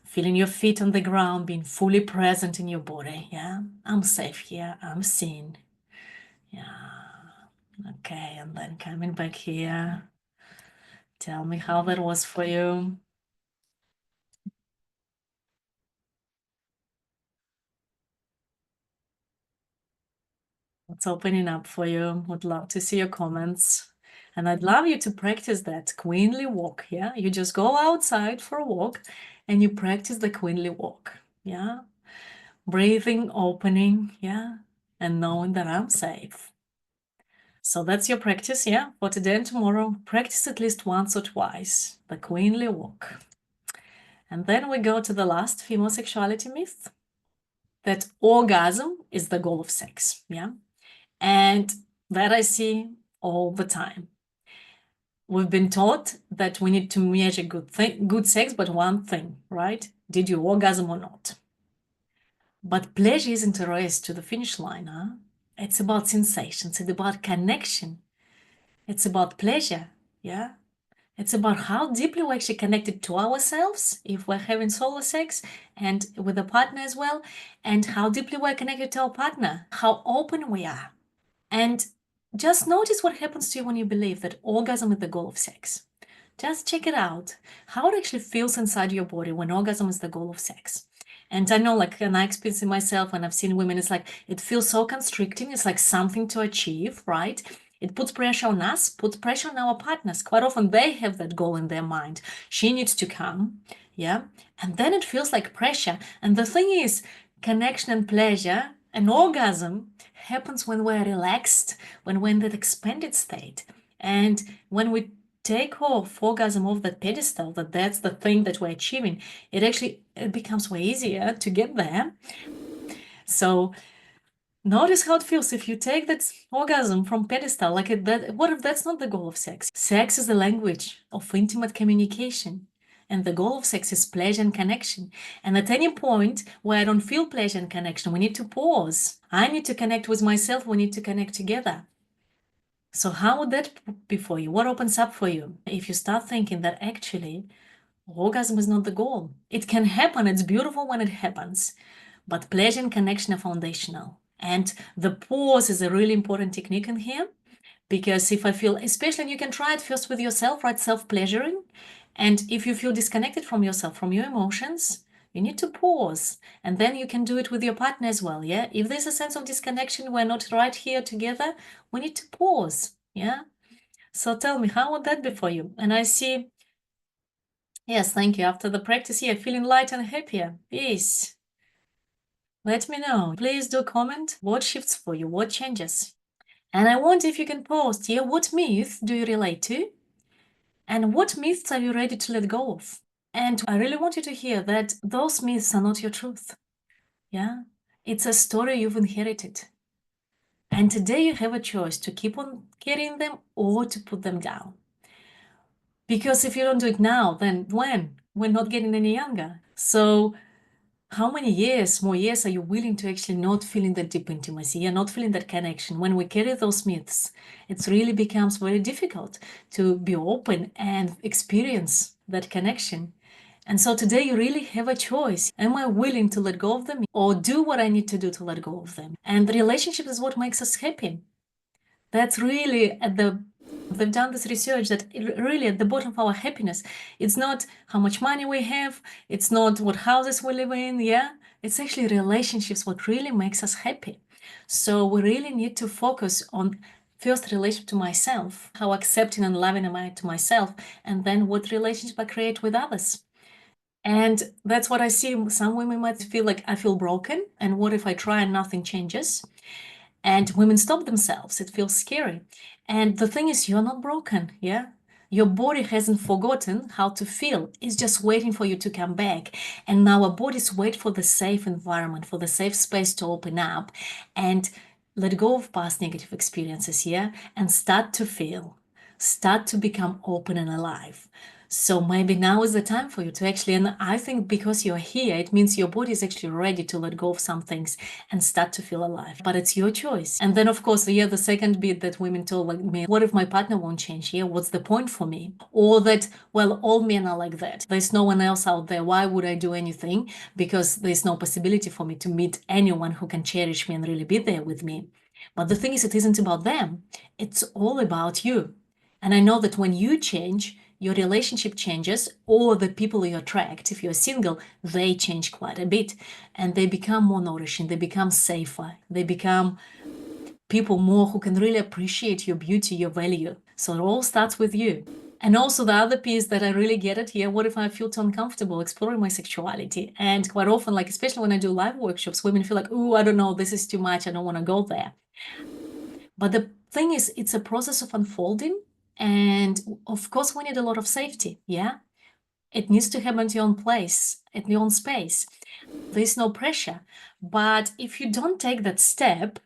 feeling your feet on the ground, being fully present in your body, yeah? I'm safe here, I'm seen. Yeah. Okay, and then coming back here. Tell me how that was for you. What's opening up for you? Would love to see your comments. And I'd love you to practice that queenly walk, yeah? You just go outside for a walk and you practice the queenly walk, yeah? Breathing, opening, yeah? And knowing that I'm safe. So that's your practice, yeah? For today and tomorrow, practice at least once or twice, the queenly walk. And then we go to the last female sexuality myth, that orgasm is the goal of sex, yeah? And that I see all the time. We've been taught that we need to measure good sex, but one thing, right? Did you orgasm or not? But pleasure isn't a race to the finish line, huh? It's about sensations, it's about connection. It's about pleasure, yeah? It's about how deeply we're actually connected to ourselves if we're having solo sex and with a partner as well, and how deeply we're connected to our partner, how open we are. And just notice what happens to you when you believe that orgasm is the goal of sex. Just check it out, how it actually feels inside your body when orgasm is the goal of sex. And I know, like, and I experience it myself when I've seen women, it's like, it feels so constricting. It's like something to achieve, right? It puts pressure on us, puts pressure on our partners. Quite often they have that goal in their mind. She needs to come, yeah? And then it feels like pressure. And the thing is, connection and pleasure and orgasm happens when we're relaxed, when we're in that expanded state. And when we take off orgasm off that pedestal, that's the thing that we're achieving, it becomes way easier to get there. So notice how it feels if you take that orgasm from pedestal, like that. What if that's not the goal of sex? Sex is the language of intimate communication. And the goal of sex is pleasure and connection. And at any point where I don't feel pleasure and connection, we need to pause. I need to connect with myself. We need to connect together. So how would that be for you? What opens up for you if you start thinking that actually orgasm is not the goal? It can happen. It's beautiful when it happens. But pleasure and connection are foundational. And the pause is a really important technique in here. Because if I feel, especially, and you can try it first with yourself, right? Self-pleasuring. And if you feel disconnected from yourself, from your emotions, you need to pause. And then you can do it with your partner as well, yeah? If there's a sense of disconnection, we're not right here together, we need to pause, yeah? So tell me, how would that be for you? And I see, yes, thank you. After the practice here, feeling light and happier. Yes. Let me know. Please do comment what shifts for you, what changes. And I wonder if you can post here, what myth do you relate to? And what myths are you ready to let go of? And I really want you to hear that those myths are not your truth. Yeah? It's a story you've inherited. And today you have a choice to keep on carrying them or to put them down. Because if you don't do it now, then when? We're not getting any younger. So how many more years are you willing to actually not feeling that deep intimacy? You're not feeling that connection. When we carry those myths, it really becomes very difficult to be open and experience that connection. And so today you really have a choice. Am I willing to let go of them or do what I need to do to let go of them? And the relationship is what makes us happy. That's really they've done this research that really at the bottom of our happiness, it's not how much money we have, it's not what houses we live in, yeah? It's actually relationships what really makes us happy. So we really need to focus on first relationship to myself, how accepting and loving am I to myself, and then what relationship I create with others. And that's what I see. Some women might feel like I feel broken, and what if I try and nothing changes? And women stop themselves. It feels scary. And the thing is, you're not broken, yeah? Your body hasn't forgotten how to feel. It's just waiting for you to come back. And now our bodies wait for the safe environment, for the safe space to open up and let go of past negative experiences, yeah? And start to feel, start to become open and alive. So maybe now is the time for you to actually, and I think because you're here, it means your body is actually ready to let go of some things and start to feel alive. But it's your choice. And then, of course, yeah, the second bit that women told like me, what if my partner won't change? Yeah, what's the point for me? Or that, well, all men are like that. There's no one else out there. Why would I do anything? Because there's no possibility for me to meet anyone who can cherish me and really be there with me. But the thing is, it isn't about them. It's all about you. And I know that when you change, your relationship changes, or the people you attract, if you're single, they change quite a bit and they become more nourishing, they become safer, they become people more who can really appreciate your beauty, your value. So it all starts with you. And also the other piece that I really get it here, what if I feel too uncomfortable exploring my sexuality? And quite often, like especially when I do live workshops, women feel like, oh, I don't know, this is too much, I don't want to go there. But the thing is, it's a process of unfolding. And of course, we need a lot of safety, yeah? It needs to happen at your own place, at your own space. There's no pressure. But if you don't take that step,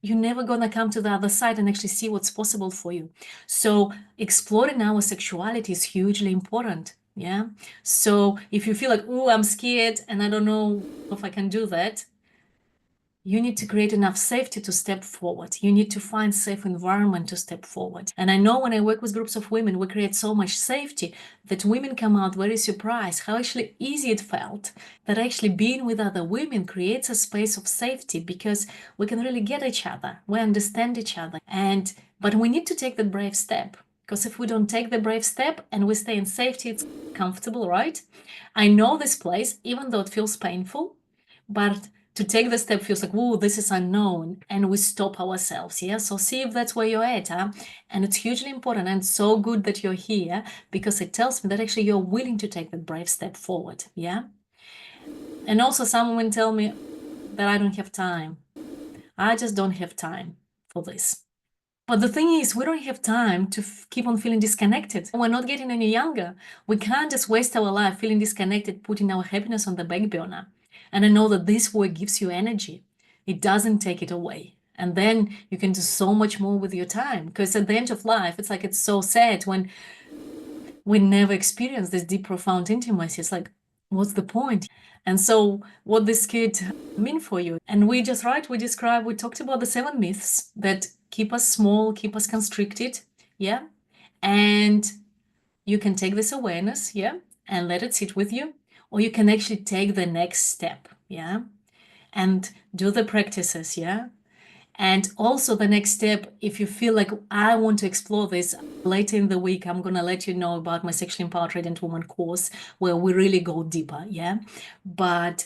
you're never going to come to the other side and actually see what's possible for you. So exploring our sexuality is hugely important. Yeah. So if you feel like, oh, I'm scared and I don't know if I can do that, you need to create enough safety to step forward. You need to find safe environment to step forward. And I know when I work with groups of women, we create so much safety that women come out very surprised how actually easy it felt, that actually being with other women creates a space of safety because we can really get each other. We understand each other. But we need to take the brave step, because if we don't take the brave step and we stay in safety, it's comfortable, right? I know this place, even though it feels painful, but to take the step feels like, whoa, this is unknown, and we stop ourselves, yeah? So see if that's where you're at, huh? And it's hugely important and so good that you're here because it tells me that actually you're willing to take that brave step forward, yeah? And also some women tell me that I don't have time. I just don't have time for this. But the thing is, we don't have time to keep on feeling disconnected. We're not getting any younger. We can't just waste our life feeling disconnected, putting our happiness on the back burner. And I know that this work gives you energy. It doesn't take it away. And then you can do so much more with your time. Because at the end of life, it's like it's so sad when we never experience this deep, profound intimacy. It's like, what's the point? And so what this kid mean for you? And we talked about the 7 myths that keep us small, keep us constricted, yeah? And you can take this awareness, yeah, and let it sit with you, or you can actually take the next step, yeah, and do the practices, yeah. And also the next step, if you feel like I want to explore this, later in the week, I'm going to let you know about my Sexually Empowered Radiant Woman course where we really go deeper, yeah? But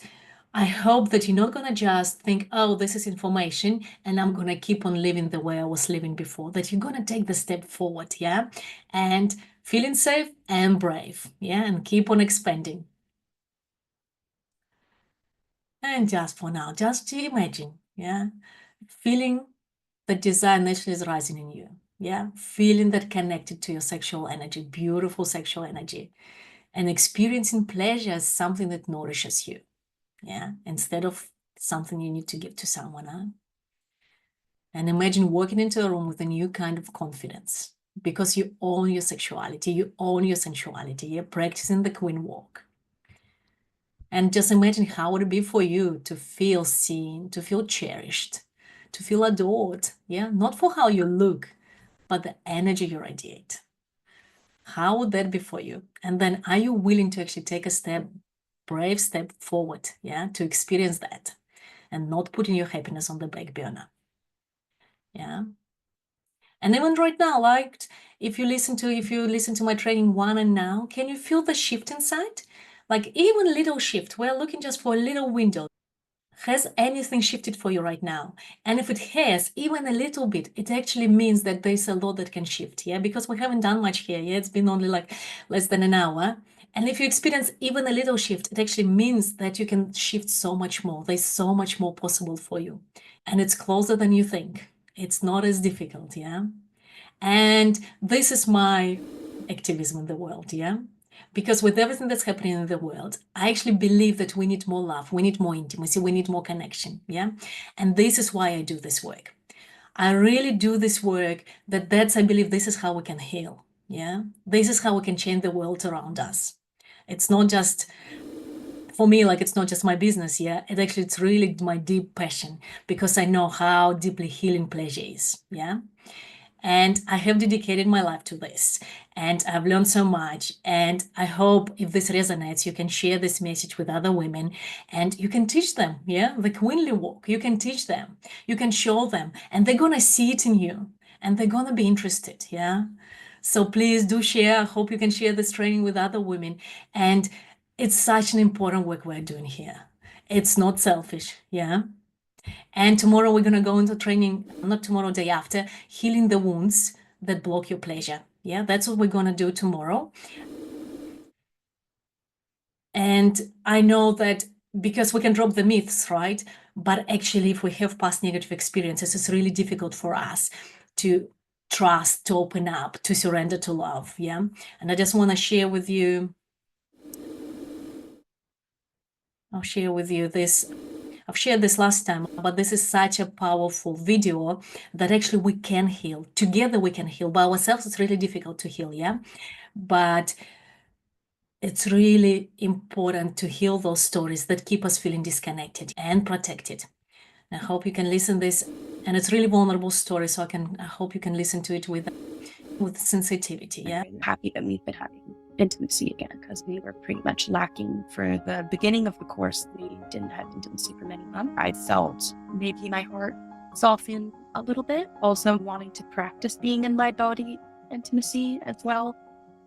I hope that you're not going to just think, oh, this is information and I'm going to keep on living the way I was living before, that you're going to take the step forward, yeah? And feeling safe and brave, yeah? And keep on expanding. And just for now, just to imagine, yeah? Feeling the desire naturally is rising in you, yeah? Feeling that connected to your sexual energy, beautiful sexual energy, and experiencing pleasure as something that nourishes you, yeah? Instead of something you need to give to someone, huh? And imagine walking into a room with a new kind of confidence because you own your sexuality, you own your sensuality, you're practicing the queen walk. And just imagine how would it be for you to feel seen, to feel cherished, to feel adored, yeah? Not for how you look, but the energy you radiate. How would that be for you? And then are you willing to actually take a step, brave step forward, yeah, to experience that and not putting your happiness on the back burner? Yeah. And even right now, like if you listen to my training 1 and now, can you feel the shift inside? Like even a little shift. We're looking just for a little window. Has anything shifted for you right now? And if it has, even a little bit, it actually means that there's a lot that can shift, yeah? Because we haven't done much here, yeah? It's been only like less than an hour. And if you experience even a little shift, it actually means that you can shift so much more. There's so much more possible for you. And it's closer than you think. It's not as difficult, yeah? And this is my activism in the world, yeah? Because with everything that's happening in the world, I actually believe that we need more love, we need more intimacy, we need more connection, yeah? And this is why I do this work. I really do this work I believe this is how we can heal, yeah? This is how we can change the world around us. It's not just, for me, like it's not just my business, yeah? It's really my deep passion because I know how deeply healing pleasure is, yeah? And I have dedicated my life to this and I've learned so much. And I hope if this resonates, you can share this message with other women and you can teach them, yeah, the queenly walk. You can teach them, you can show them, and they're gonna see it in you and they're gonna be interested, yeah? So please do share. I hope you can share this training with other women. And it's such an important work we're doing here. It's not selfish, yeah? And tomorrow we're going to go into training, not tomorrow, day after, healing the wounds that block your pleasure. Yeah, that's what we're going to do tomorrow. And I know that because we can drop the myths, right? But actually, if we have past negative experiences, it's really difficult for us to trust, to open up, to surrender to love. Yeah. And I just want to share with you, I'll share with you this. I've shared this last time, but this is such a powerful video that actually we can heal. Together we can heal. By ourselves, it's really difficult to heal, yeah? But it's really important to heal those stories that keep us feeling disconnected and protected. I hope you can listen this, and it's really vulnerable story, so I hope you can listen to it with sensitivity, yeah? I'm happy that we've been having intimacy again because we were pretty much lacking for the beginning of the course. We didn't have intimacy for many months. I felt maybe my heart soften a little bit. Also wanting to practice being in my body intimacy as well.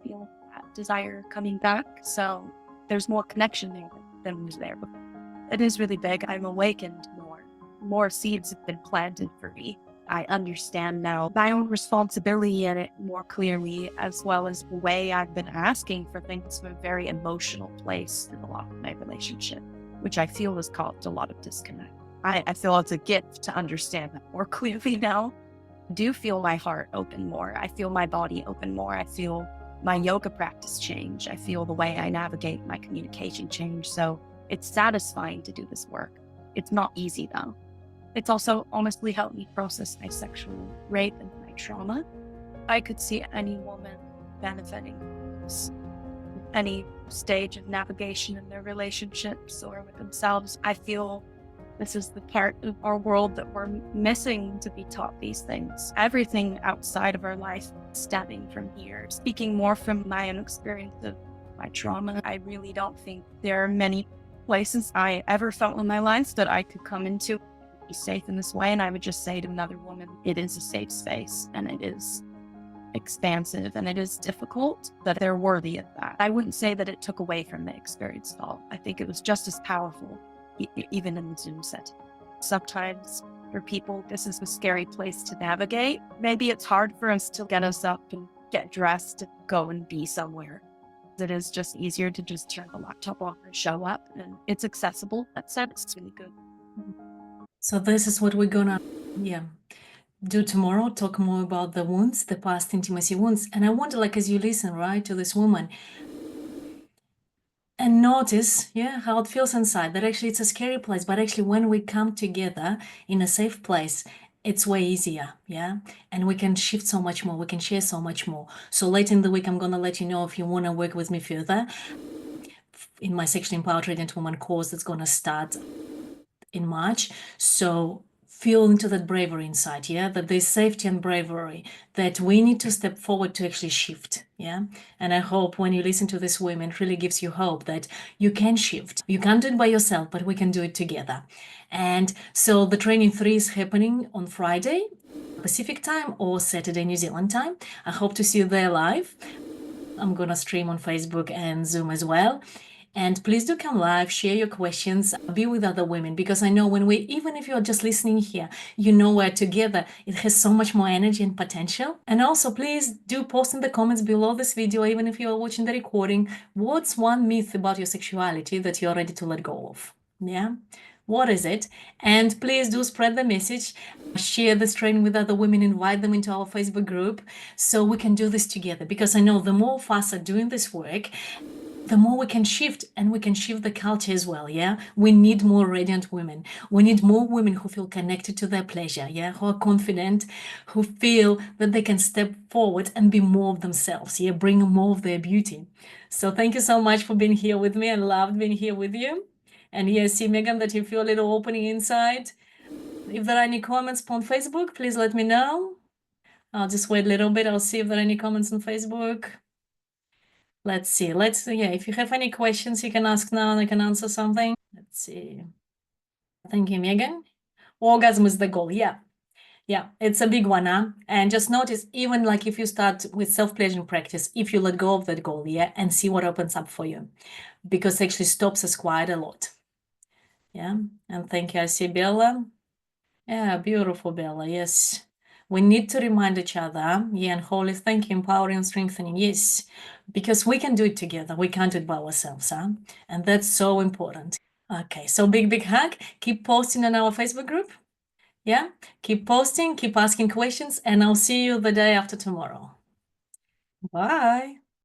Feel that desire coming back. So there's more connection there than was there before. It is really big. I'm awakened more. More seeds have been planted for me. I understand now my own responsibility in it more clearly, as well as the way I've been asking for things from a very emotional place in a lot of my relationship, which I feel has caused a lot of disconnect. I feel it's a gift to understand that more clearly now. I do feel my heart open more. I feel my body open more. I feel my yoga practice change. I feel the way I navigate my communication change. So it's satisfying to do this work. It's not easy though. It's also honestly helped me process my sexual rape and my trauma. I could see any woman benefiting from this, any stage of navigation in their relationships or with themselves. I feel this is the part of our world that we're missing to be taught these things. Everything outside of our life stemming from here. Speaking more from my own experience of my trauma, I really don't think there are many places I ever felt in my life that I could come into be safe in this way. And I would just say to another woman, it is a safe space and it is expansive and it is difficult, but they're worthy of that. I wouldn't say that it took away from the experience at all. I think it was just as powerful, even in the Zoom setting. Sometimes for people, this is a scary place to navigate. Maybe it's hard for us to get us up and get dressed and go and be somewhere. It is just easier to just turn the laptop off and show up, and it's accessible. That said, it's really good. So this is what we're gonna, do tomorrow, talk more about the wounds, the past intimacy wounds. And I wonder, like, as you listen, right, to this woman, and notice, how it feels inside, that actually it's a scary place, but actually when we come together in a safe place, it's way easier, and we can shift so much more, we can share so much more. So later in the week, I'm gonna let you know if you wanna work with me further. in my Sexually Empowered Radiant Woman course that's going to start in March. So feel into that bravery inside, yeah, that there's safety and bravery, that we need to step forward to actually shift, yeah. And I hope when you listen to this women, it really gives you hope that you can shift. You can't do it by yourself, but we can do it together. And so the training 3 is happening on Friday Pacific time or Saturday New Zealand time. I hope to see you there live. I'm gonna stream on Facebook and Zoom as well. And please do come live, share your questions, be with other women, because I know when even if you're just listening here, you know we're together, it has so much more energy and potential. And also, please do post in the comments below this video, even if you're watching the recording, what's one myth about your sexuality that you're ready to let go of? Yeah? What is it? And please do spread the message, share this training with other women, invite them into our Facebook group so we can do this together. Because I know the more of us are doing this work, the more we can shift, and we can shift the culture as well, yeah? We need more radiant women. We need more women who feel connected to their pleasure, yeah? Who are confident, who feel that they can step forward and be more of themselves, yeah? Bring more of their beauty. So thank you so much for being here with me. I loved being here with you. And yes, see, Megan, that you feel a little opening inside. If there are any comments on Facebook, please let me know. I'll just wait a little bit. I'll see if there are any comments on Facebook. Let's see. Yeah, if you have any questions, you can ask now and I can answer something. Let's see. Thank you, Megan. Orgasm is the goal. Yeah. Yeah, it's a big one, huh? And just notice, even like if you start with self-pleasuring practice, if you let go of that goal, yeah, and see what opens up for you, because it actually stops us quite a lot. Yeah. And thank you. I see Bella. Yeah, beautiful, Bella. Yes. We need to remind each other. Yeah, and Holy, thank you, empowering and strengthening. Yes, because we can do it together. We can't do it by ourselves, huh? And that's so important. Okay, so big hug. Keep posting on our Facebook group. Yeah, keep posting, keep asking questions, and I'll see you the day after tomorrow. Bye.